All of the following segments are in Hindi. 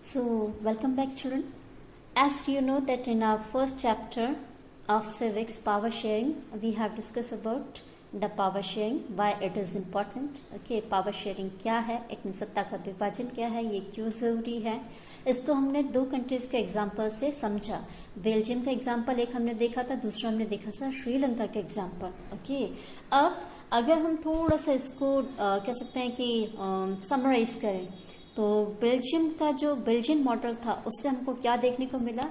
So, welcome back, children. As you know that in our first chapter of civics, power sharing, we have discussed about the power sharing, why it is important. Okay, power sharing क्या है, इतनी सत्ता का विभाजन क्या है, ये क्यों ज़रूरी है, इसको हमने दो कंट्रीज के एग्जाम्पल से समझा. बेल्जियम का एग्जाम्पल एक हमने देखा था, दूसरा हमने देखा था श्रीलंका का एग्जाम्पल. ओके, अब अगर हम थोड़ा सा इसको कह सकते हैं कि समराइज करें, तो बेल्जियम का जो बेल्जियन मॉडल था उससे हमको क्या देखने को मिला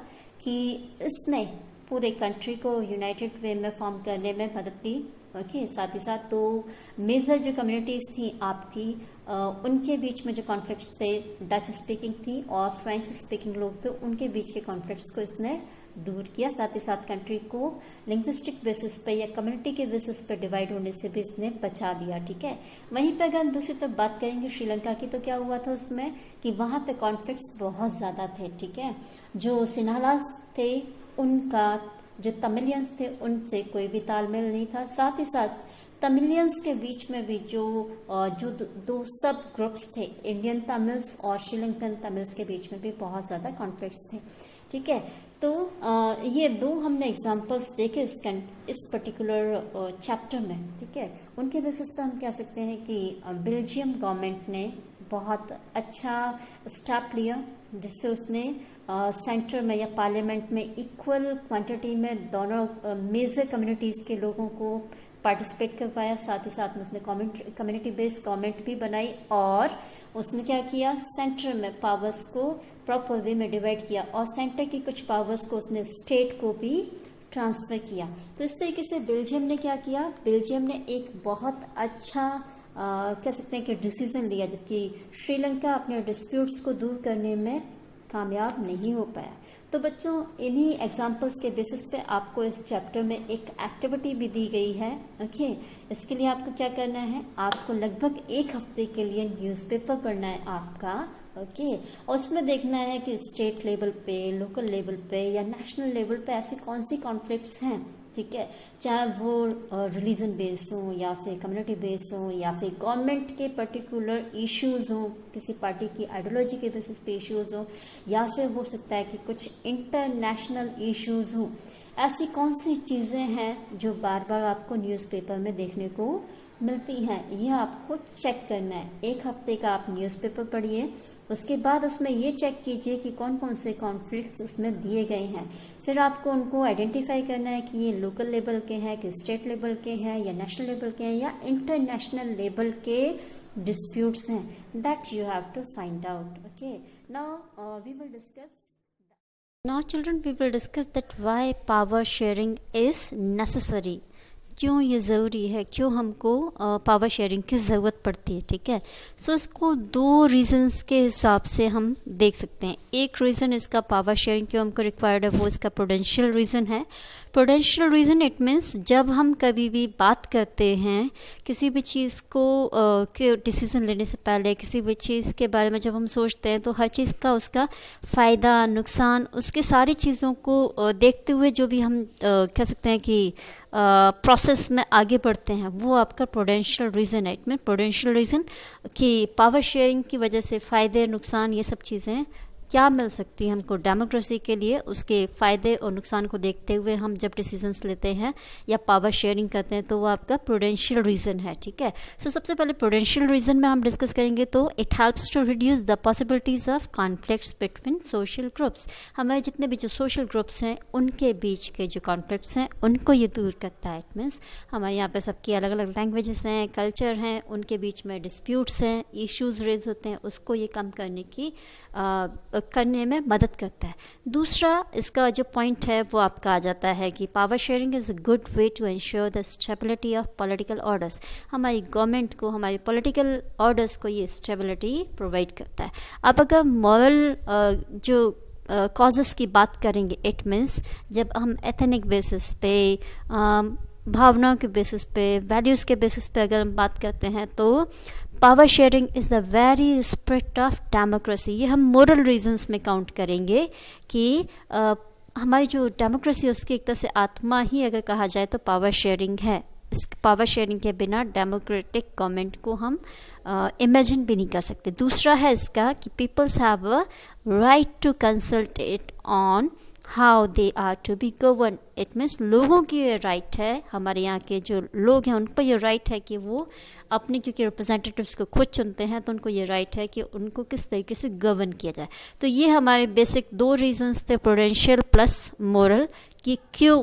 कि इसने पूरे कंट्री को यूनाइटेड वे में फॉर्म करने में मदद दी. ओके, साथ ही साथ तो मेजर जो कम्युनिटीज थी आपकी, उनके बीच में जो कॉन्फ्लिक्ट्स थे, डच स्पीकिंग थी और फ्रेंच स्पीकिंग लोग थे, उनके बीच के कॉन्फ्लिक्ट्स को इसने दूर किया. साथ ही साथ कंट्री को लिंग्विस्टिक बेसिस पे या कम्युनिटी के बेसिस पे डिवाइड होने से भी इसने बचा दिया. ठीक है, वहीं पे अगर हम दूसरी तरफ बात करेंगे श्रीलंका की, तो क्या हुआ था उसमें कि वहां पे कॉन्फ्लिक्ट्स बहुत ज्यादा थे. ठीक है, जो सिन्हालास थे उनका जो तमिलियंस थे उनसे कोई भी तालमेल नहीं था. साथ ही साथ तमिलियंस के बीच में भी जो दो सब ग्रुप्स थे, इंडियन तमिल्स और श्रीलंकन तमिल्स के बीच में भी बहुत ज्यादा कॉन्फ्लिक्ट्स थे. ठीक है, तो ये दो हमने एग्जांपल्स देखे इस पर्टिकुलर चैप्टर में. ठीक है, उनके बेसिस पर हम कह सकते हैं कि बेल्जियम गवर्नमेंट ने बहुत अच्छा स्टेप लिया, जिससे उसने सेंटर में या पार्लियामेंट में इक्वल क्वांटिटी में दोनों मेजर कम्युनिटीज के लोगों को पार्टिसिपेट करवाया. साथ ही साथ में उसने कम्युनिटी बेस्ड गवर्नमेंट भी बनाई और उसने क्या किया, सेंटर में पावर्स को प्रॉपर वे में डिवाइड किया और सेंटर की कुछ पावर्स को उसने स्टेट को भी ट्रांसफर किया. तो इस तरीके से बेल्जियम ने क्या किया, बेल्जियम ने एक बहुत अच्छा कह सकते हैं कि डिसीजन लिया, जबकि श्रीलंका अपने डिस्प्यूट्स को दूर करने में कामयाब नहीं हो पाया. तो बच्चों, इन्हीं एग्जाम्पल्स के बेसिस पे आपको इस चैप्टर में एक एक्टिविटी भी दी गई है. ओके, इसके लिए आपको क्या करना है, आपको लगभग एक हफ्ते के लिए न्यूज़पेपर पढ़ना है आपका. ओके, और उसमें देखना है कि स्टेट लेवल पे, लोकल लेवल पे या नेशनल लेवल पे ऐसी कौन सी कॉन्फ्लिक्ट्स हैं. ठीक है, चाहे वो रिलीजन बेस्ड हो या फिर कम्युनिटी बेस्ड हो या फिर गवर्नमेंट के पर्टिकुलर इश्यूज हो, किसी पार्टी की आइडियोलॉजी के बेसिस पे इश्यूज हो, या फिर हो सकता है कि कुछ इंटरनेशनल इश्यूज हो. ऐसी कौन सी चीज़ें हैं जो बार बार आपको न्यूज़पेपर में देखने को मिलती हैं, यह आपको चेक करना है. एक हफ्ते का आप न्यूज़पेपर पढ़िए, उसके बाद उसमें ये चेक कीजिए कि कौन कौन से कॉन्फ्लिक्ट्स उसमें दिए गए हैं. फिर आपको उनको आइडेंटिफाई करना है कि ये लोकल लेवल के हैं, कि स्टेट लेवल के हैं, या नेशनल लेवल के हैं, या इंटरनेशनल लेवल के डिस्प्यूट्स हैं. That you have to find out. Okay, now we will discuss. Now children, we will discuss that why power sharing is necessary. क्यों ये ज़रूरी है, क्यों हमको पावर शेयरिंग की ज़रूरत पड़ती है. ठीक है, सो इसको दो रीजंस के हिसाब से हम देख सकते हैं. एक रीज़न इसका पावर शेयरिंग क्यों हमको रिक्वायर्ड है, वो इसका प्रूडेंशियल रीज़न है. प्रूडेंशियल रीज़न इट मीन्स जब हम कभी भी बात करते हैं किसी भी चीज़ को के डिसीज़न लेने से पहले, किसी भी चीज़ के बारे में जब हम सोचते हैं, तो हर चीज़ का उसका फ़ायदा नुकसान, उसके सारी चीज़ों को देखते हुए जो भी हम कह सकते हैं कि प्रोसेस में आगे बढ़ते हैं, वो आपका प्रूडेंशियल रीज़न है. इट मीन प्रूडेंशियल रीज़न कि पावर शेयरिंग की वजह से फ़ायदे नुकसान ये सब चीज़ें क्या मिल सकती है हमको डेमोक्रेसी के लिए, उसके फ़ायदे और नुकसान को देखते हुए हम जब डिसीजंस लेते हैं या पावर शेयरिंग करते हैं, तो वो आपका प्रूडेंशियल रीज़न है. ठीक है, सो सबसे पहले प्रूडेंशियल रीज़न में हम डिस्कस करेंगे. तो it helps to reduce the possibilities of conflicts between social groups. हमारे जितने भी जो सोशल ग्रुप्स हैं उनके बीच के जो कॉन्फ्लिक्ट्स हैं उनको ये दूर करता है. इट मीन्स हमारे यहाँ पे सबकी अलग अलग लैंग्वेजेस हैं, कल्चर हैं, उनके बीच में डिस्प्यूट्स हैं, इश्यूज़ रेज होते हैं, उसको ये कम करने में मदद करता है. दूसरा इसका जो पॉइंट है वो आपका आ जाता है कि power sharing is a good way to ensure the stability of political orders. हमारी गवर्नमेंट को, हमारी पॉलिटिकल ऑर्डर्स को ये स्टेबिलिटी प्रोवाइड करता है. अब अगर मॉरल जो कॉजेस की बात करेंगे, इट मीन्स जब हम एथनिक बेसिस पे, भावनाओं के बेसिस पे, वैल्यूज़ के बेसिस पे अगर हम बात करते हैं, तो power sharing is the very spirit of democracy. ये हम मोरल रीजंस में काउंट करेंगे कि हमारी जो डेमोक्रेसी है उसकी एक तरह से आत्मा ही अगर कहा जाए तो पावर शेयरिंग है. इस पावर शेयरिंग के बिना डेमोक्रेटिक गवर्नमेंट को हम इमेजिन भी नहीं कर सकते। दूसरा है इसका कि peoples have a right to consult it on how they are to be govern. It means लोगों की ये राइट है, हमारे यहाँ के जो लोग हैं उन पर ये राइट है कि वो अपने, क्योंकि रिप्रेजेंटेटिव्स को खुद चुनते हैं तो उनको ये राइट है कि उनको किस तरीके से गवर्न किया जाए। तो ये हमारे बेसिक 2 रीजंस थे, प्रूडेंशियल प्लस मोरल, कि क्यों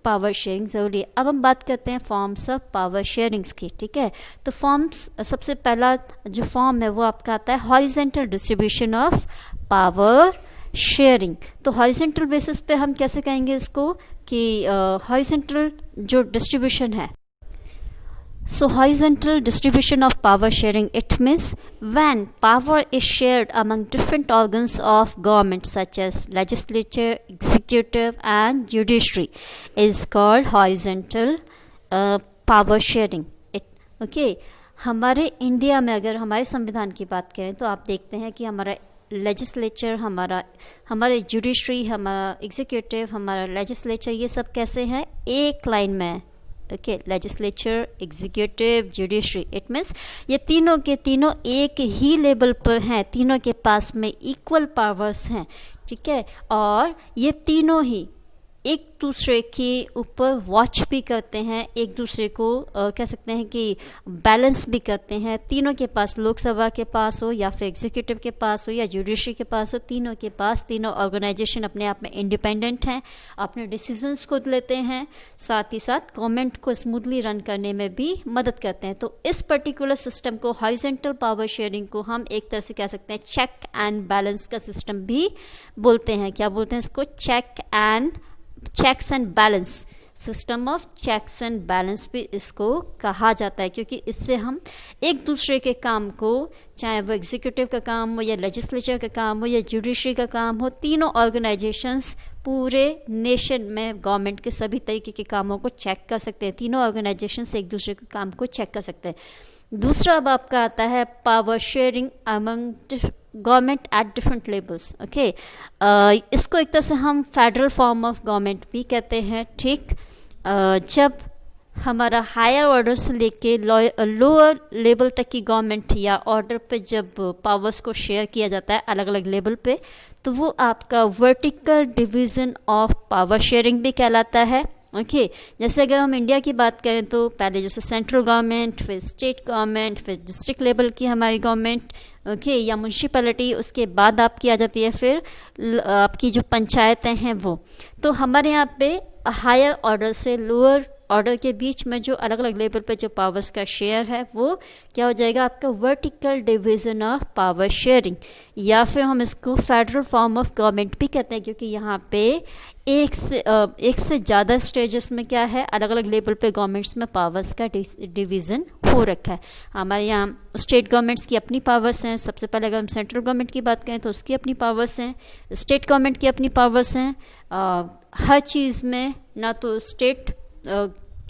पावर शेयरिंग ज़रूरी है। अब हम बात करते हैं फॉर्म्स ऑफ पावर शेयरिंग्स की, ठीक है। तो फॉर्म्स, सबसे पहला जो फॉर्म है वो आपका आता है horizontal distribution of power sharing. तो हॉरिजॉन्टल बेसिस पे हम कैसे कहेंगे इसको कि हॉरिजॉन्टल जो डिस्ट्रीब्यूशन है, so horizontal distribution of power sharing, it means when power is shared among different organs of government such as legislature, executive and judiciary is called horizontal power sharing. Okay, हमारे इंडिया में अगर हमारे संविधान की बात करें तो आप देखते हैं कि हमारा लेजिस्लेचर, हमारे जुडिशरी, हमारा एग्जीक्यूटिव, हमारा लेजिस्लेचर, ये सब कैसे हैं, एक लाइन में है। Okay, legislature, executive, judiciary, it means ये तीनों के तीनों एक ही लेवल पर हैं, तीनों के पास में इक्वल पावर्स हैं, ठीक है। और ये तीनों ही एक दूसरे के ऊपर वॉच भी करते हैं, एक दूसरे को कह सकते हैं कि बैलेंस भी करते हैं। तीनों के पास, लोकसभा के पास हो या फिर एग्जीक्यूटिव के पास हो या जुडिशरी के पास हो, तीनों के पास, तीनों ऑर्गेनाइजेशन अपने आप में इंडिपेंडेंट हैं, अपने डिसीजंस खुद लेते हैं, साथ ही साथ गवर्नमेंट को स्मूथली रन करने में भी मदद करते हैं। तो इस पर्टिकुलर सिस्टम को, हॉरिजॉन्टल पावर शेयरिंग को, हम एक तरह से कह सकते हैं चेक एंड बैलेंस का सिस्टम भी बोलते हैं। क्या बोलते हैं इसको? Checks and balance, system of checks and balance भी इसको कहा जाता है, क्योंकि इससे हम एक दूसरे के काम को, चाहे वो एग्जीक्यूटिव का काम हो या लेजिस्लेचर का काम हो या जुडिशरी का काम हो, तीनों ऑर्गेनाइजेशंस पूरे नेशन में गवर्नमेंट के सभी तरीके के कामों को चेक कर सकते हैं। तीनों ऑर्गेनाइजेशंस एक दूसरे के काम को चेक कर सकते हैं। दूसरा अब आपका आता है power sharing among government at different levels. Okay, इसको एक तरह से हम फेडरल फॉर्म ऑफ गवर्नमेंट भी कहते हैं, ठीक। जब हमारा हायर ऑर्डर से लेके लोअर लेवल तक की गवर्नमेंट या ऑर्डर पे जब पावर्स को शेयर किया जाता है अलग अलग लेवल पे, तो वो आपका vertical division of power sharing भी कहलाता है। ओके, जैसे अगर हम इंडिया की बात करें तो पहले जैसे सेंट्रल गवर्नमेंट, फिर स्टेट गवर्नमेंट, फिर डिस्ट्रिक्ट लेवल की हमारी गवर्नमेंट, ओके, या म्यूनसिपैलिटी, उसके बाद आपकी आ जाती है फिर आपकी जो पंचायतें हैं वो। तो हमारे यहाँ पे हायर ऑर्डर से लोअर ऑर्डर के बीच में जो अलग अलग लेवल पे जो पावर्स का शेयर है वो क्या हो जाएगा आपका vertical division of power sharing, या फिर हम इसको फेडरल फॉर्म ऑफ गवर्नमेंट भी कहते हैं, क्योंकि यहाँ पे एक से ज़्यादा स्टेजेस में क्या है, अलग अलग लेवल पे गवर्नमेंट्स में पावर्स का डिवीज़न हो रखा है। हमारे यहाँ स्टेट गवर्नमेंट्स की अपनी पावर्स हैं। सबसे पहले अगर हम सेंट्रल गवर्नमेंट की बात करें तो उसकी अपनी पावर्स हैं, स्टेट गवर्नमेंट की अपनी पावर्स हैं। हर चीज़ में ना तो स्टेट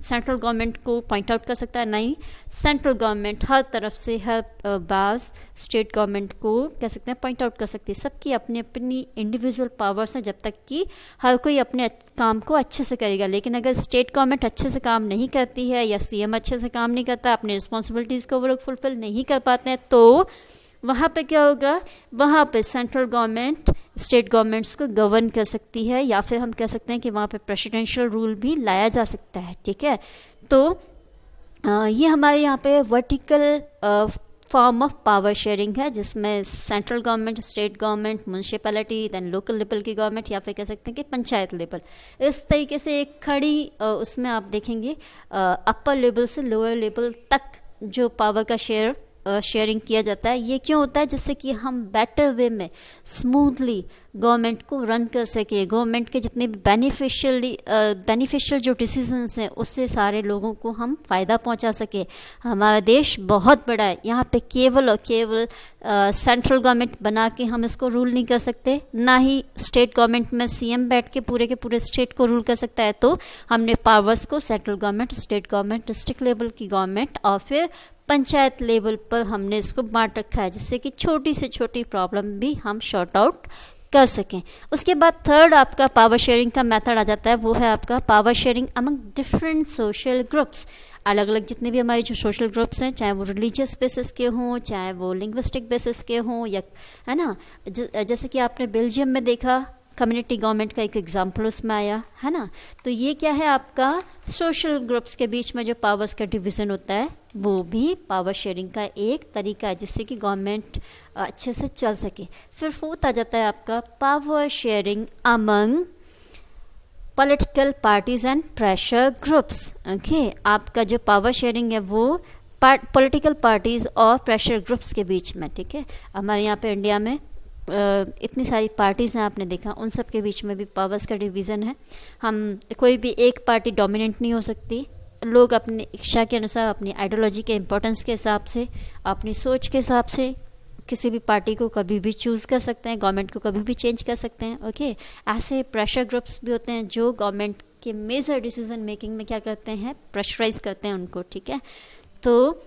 सेंट्रल गवर्नमेंट को पॉइंट आउट कर सकता है, ना ही सेंट्रल गवर्नमेंट हर तरफ से हर बाज स्टेट गवर्नमेंट को कह सकते हैं पॉइंट आउट कर सकती है। सबकी अपनी अपनी इंडिविजुअल पावर्स हैं, जब तक कि हर कोई अपने काम को अच्छे से करेगा। लेकिन अगर स्टेट गवर्नमेंट अच्छे से काम नहीं करती है या सीएम अच्छे से काम नहीं करता, अपनी रिस्पॉन्सिबिलिटीज़ को वो लोग फुलफिल नहीं कर पाते हैं, तो वहाँ पे क्या होगा, वहाँ पे सेंट्रल गवर्नमेंट स्टेट गवर्नमेंट्स को गवर्न कर सकती है, या फिर हम कह सकते हैं कि वहाँ पे प्रेसिडेंशियल रूल भी लाया जा सकता है, ठीक है। तो ये हमारे यहाँ पे vertical form of power sharing है, जिसमें central government, state government, municipality, then local level की गवर्नमेंट, या फिर कह सकते हैं कि पंचायत लेवल, इस तरीके से एक खड़ी उसमें आप देखेंगे अपर लेवल से लोअर लेवल तक जो पावर का शेयरिंग किया जाता है। ये क्यों होता है? जिससे कि हम बेटर वे में स्मूथली गवर्नमेंट को रन कर सके, गवर्नमेंट के जितने भी बेनिफिशियल जो डिसीजंस हैं उससे सारे लोगों को हम फ़ायदा पहुंचा सके। हमारा देश बहुत बड़ा है, यहाँ पे केवल और केवल सेंट्रल गवर्नमेंट बना के हम इसको रूल नहीं कर सकते, ना ही स्टेट गवर्नमेंट में सीएम बैठ के पूरे स्टेट को रूल कर सकता है। तो हमने पावर्स को central government, state government, district level की गवर्नमेंट और फिर पंचायत लेवल पर हमने इसको बांट रखा है, जिससे कि छोटी से छोटी प्रॉब्लम भी हम शॉर्ट आउट कर सकें। उसके बाद थर्ड आपका पावर शेयरिंग का मेथड आ जाता है, वो है आपका power sharing among different social groups. अलग अलग जितने भी हमारे जो सोशल ग्रुप्स हैं, चाहे वो रिलीजियस बेसिस के हों, चाहे वो लिंग्विस्टिक बेसिस के हों, या है ना, जैसे कि आपने बेल्जियम में देखा कम्युनिटी गवर्नमेंट का एक एग्जाम्पल उसमें आया है ना। तो ये क्या है, आपका सोशल ग्रुप्स के बीच में जो पावर्स का डिवीज़न होता है वो भी पावर शेयरिंग का एक तरीका है जिससे कि गवर्नमेंट अच्छे से चल सके। फिर फोर्थ आ जाता है आपका power sharing among political parties and pressure groups. Okay, आपका जो पावर शेयरिंग है वो पॉलिटिकल पार्टीज और प्रेशर ग्रुप्स के बीच में। ठीक है, हमारे यहाँ पे इंडिया में इतनी सारी पार्टीज़ हैं, आपने देखा, उन सब के बीच में भी पावर्स का डिवीज़न है। हम कोई भी एक पार्टी डोमिनेंट नहीं हो सकती। लोग अपनी इच्छा के अनुसार, अपनी आइडियोलॉजी के इम्पोर्टेंस के हिसाब से, अपनी सोच के हिसाब से किसी भी पार्टी को कभी भी चूज़ कर सकते हैं, गवर्नमेंट को कभी भी चेंज कर सकते हैं। ओके, ऐसे प्रेशर ग्रुप्स भी होते हैं जो गवर्नमेंट के मेजर डिसीजन मेकिंग में क्या करते हैं, प्रेशराइज करते हैं उनको। ठीक है, तो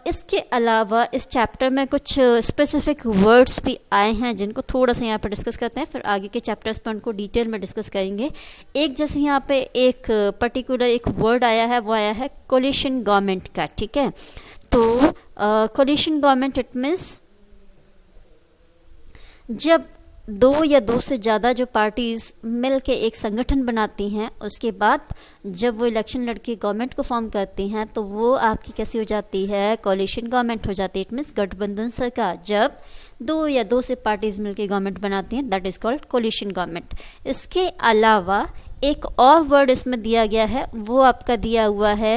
इसके अलावा इस चैप्टर में कुछ स्पेसिफिक वर्ड्स भी आए हैं जिनको थोड़ा सा यहाँ पर डिस्कस करते हैं, फिर आगे के चैप्टर्स पर उनको डिटेल में डिस्कस करेंगे। एक जैसे यहाँ पे एक पर्टिकुलर एक वर्ड आया है, वो आया है कोलिशन गवर्नमेंट का। ठीक है, तो कोलिशन गवर्नमेंट इट मीन्स जब दो या दो से ज़्यादा जो पार्टीज़ मिल के एक संगठन बनाती हैं, उसके बाद जब वो इलेक्शन लड़के गवर्नमेंट को फॉर्म करती हैं तो वो आपकी कैसी हो जाती है, कोलिशन गवर्नमेंट हो जाती है। इट मीन्स गठबंधन सरकार। जब दो या दो से पार्टीज़ मिल के गवर्नमेंट बनाती हैं, that is called coalition government. इसके अलावा एक और वर्ड इसमें दिया गया है, वो आपका दिया हुआ है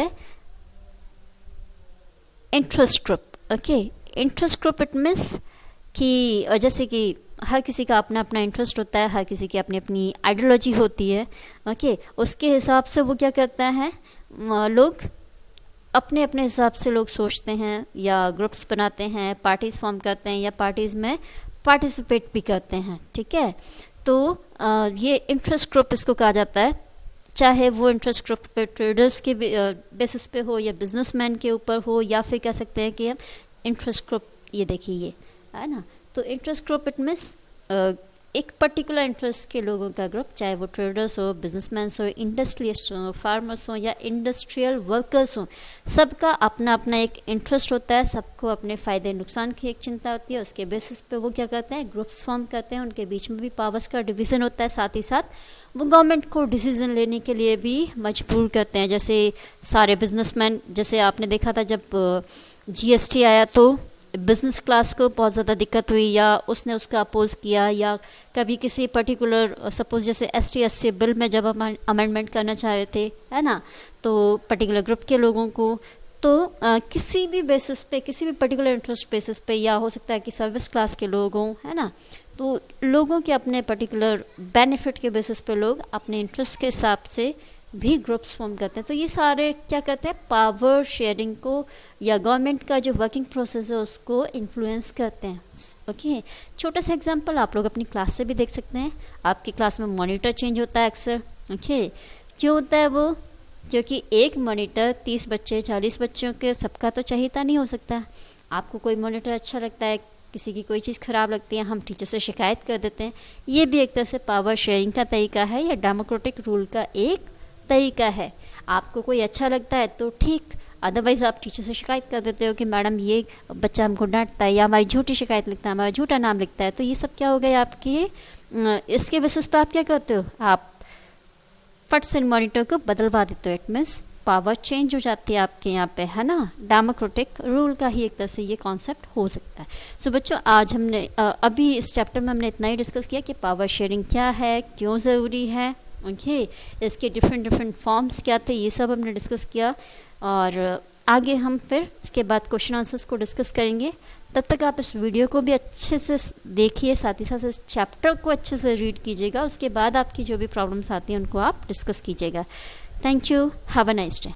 interest group. Okay, interest group it means कि जैसे कि हर किसी का अपना अपना इंटरेस्ट होता है, हर किसी की अपनी अपनी आइडियोलॉजी होती है। ओके, उसके हिसाब से वो क्या करता है, लोग अपने अपने हिसाब से लोग सोचते हैं या ग्रुप्स बनाते हैं, पार्टीज़ फॉर्म करते हैं या पार्टीज़ में पार्टिसिपेट भी करते हैं। ठीक है, तो ये इंटरेस्ट ग्रुप इसको कहा जाता है, चाहे वो इंटरेस्ट ग्रुप फिर ट्रेडर्स के बेसिस पे हो या बिजनेसमैन के ऊपर हो, या फिर कह सकते हैं कि हम इंटरेस्ट ग्रुप, ये देखिए ये है ना, तो इंटरेस्ट ग्रुप इट मीन्स एक पर्टिकुलर इंटरेस्ट के लोगों का ग्रुप, चाहे वो ट्रेडर्स हो, बिजनेसमैन हो, इंडस्ट्रियलिस्ट हो, फार्मर्स हो या इंडस्ट्रियल वर्कर्स हो, सबका अपना अपना एक इंटरेस्ट होता है, सबको अपने फ़ायदे नुकसान की एक चिंता होती है। उसके बेसिस पे वो क्या करते हैं, ग्रुप्स फॉर्म करते हैं, उनके बीच में भी पावर्स का डिवीज़न होता है। साथ ही साथ वो गवर्नमेंट को डिसीजन लेने के लिए भी मजबूर करते हैं। जैसे सारे बिजनेसमैन, जैसे आपने देखा था जब GST आया तो बिज़नेस क्लास को बहुत ज़्यादा दिक्कत हुई, या उसने उसका अपोज किया, या कभी किसी पर्टिकुलर सपोज जैसे ST/SC बिल में जब हम अमेंडमेंट करना चाह रहे थे, है ना, तो पर्टिकुलर ग्रुप के लोगों को, तो किसी भी बेसिस पे, किसी भी पर्टिकुलर इंटरेस्ट बेसिस पे, या हो सकता है कि सर्विस क्लास के लोग हों, है ना, तो लोगों के अपने पर्टिकुलर बेनिफिट के बेसिस पे लोग अपने इंटरेस्ट के हिसाब से भी ग्रुप्स फॉर्म करते हैं। तो ये सारे क्या करते हैं, पावर शेयरिंग को या गवर्नमेंट का जो वर्किंग प्रोसेस है उसको इन्फ्लुएंस करते हैं। ओके, छोटा सा एग्जांपल आप लोग अपनी क्लास से भी देख सकते हैं। आपकी क्लास में मॉनिटर चेंज होता है अक्सर। ओके, क्यों होता है वो, क्योंकि एक मॉनिटर 30 बच्चे 40 बच्चों के सबका तो चाहिए नहीं हो सकता। आपको कोई मॉनिटर अच्छा लगता है, किसी की कोई चीज़ ख़राब लगती है, हम टीचर से शिकायत कर देते हैं। ये भी एक तरह से पावर शेयरिंग का तरीका है या डेमोक्रेटिक रूल का एक तरीका है। आपको कोई अच्छा लगता है तो ठीक, अदरवाइज़ आप टीचर से शिकायत कर देते हो कि मैडम ये बच्चा हमको डांटता है या हमारी झूठी शिकायत लिखता है, हमारा झूठा नाम लिखता है। तो ये सब क्या हो गए आपके, इसके बेसिस पे आप क्या करते हो, आप फट से मॉनिटर को बदलवा देते हो। इट मीन्स पावर चेंज हो जाती है आपके यहाँ पे, है ना। डेमोक्रेटिक रूल का ही एक तरह से ये कॉन्सेप्ट हो सकता है। सो बच्चों, आज हमने अभी इस चैप्टर में हमने इतना ही डिस्कस किया कि पावर शेयरिंग क्या है, क्यों ज़रूरी है, ओके, इसके डिफरेंट फॉर्म्स क्या थे, ये सब हमने डिस्कस किया। और आगे हम फिर इसके बाद क्वेश्चन आंसर्स को डिस्कस करेंगे। तब तक आप इस वीडियो को भी अच्छे से देखिए, साथ ही साथ इस चैप्टर को अच्छे से रीड कीजिएगा। उसके बाद आपकी जो भी प्रॉब्लम्स आती हैं उनको आप डिस्कस कीजिएगा। Thank you, have a nice day.